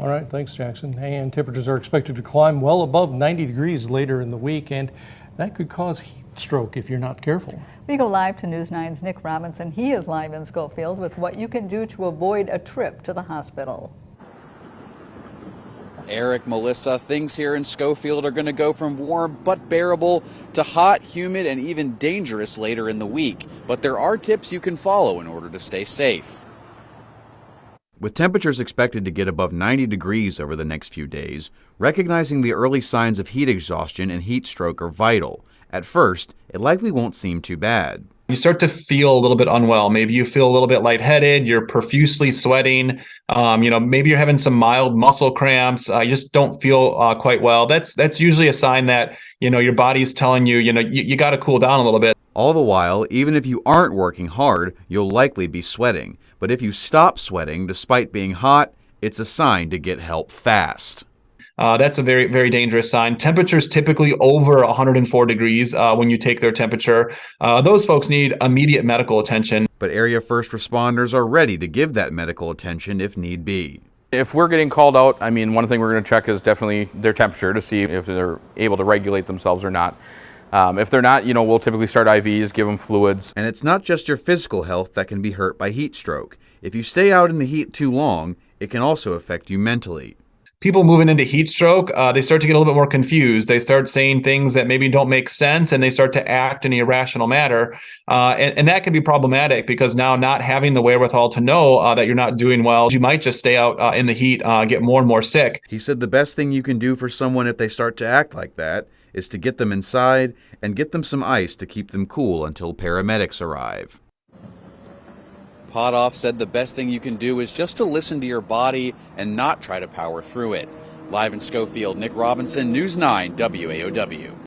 All right, thanks, Jackson. And temperatures are expected to climb well above 90 degrees later in the week, and that could cause heat stroke if you're not careful. We go live to News 9's Nick Robinson. He is live in Schofield with what you can do to avoid a trip to the hospital. Eric, Melissa, things here in Schofield are going to go from warm but bearable to hot, humid, and even dangerous later in the week. But there are tips you can follow in order to stay safe. With temperatures expected to get above 90 degrees over the next few days, recognizing the early signs of heat exhaustion and heat stroke are vital. At first, it likely won't seem too bad. You start to feel a little bit unwell. Maybe you feel a little bit lightheaded. You're profusely sweating. Maybe you're having some mild muscle cramps. You just don't feel quite well. That's usually a sign that, your body's telling you, you got to cool down a little bit. All the while, even if you aren't working hard, you'll likely be sweating. But if you stop sweating despite being hot, it's a sign to get help fast. That's a very, very dangerous sign. Temperatures typically over 104 degrees when you take their temperature. Those folks need immediate medical attention. But area first responders are ready to give that medical attention if need be. If we're getting called out, one thing we're going to check is definitely their temperature to see if they're able to regulate themselves or not. If they're not, we'll typically start IVs, give them fluids. And it's not just your physical health that can be hurt by heat stroke. If you stay out in the heat too long, it can also affect you mentally. People moving into heat stroke, they start to get a little bit more confused. They start saying things that maybe don't make sense, and they start to act in an irrational manner. And that can be problematic because now not having the wherewithal to know that you're not doing well, you might just stay out in the heat, get more and more sick. He said the best thing you can do for someone if they start to act like that is to get them inside and get them some ice to keep them cool until paramedics arrive. Potoff said the best thing you can do is just to listen to your body and not try to power through it. Live in Schofield, Nick Robinson, News 9 WAOW.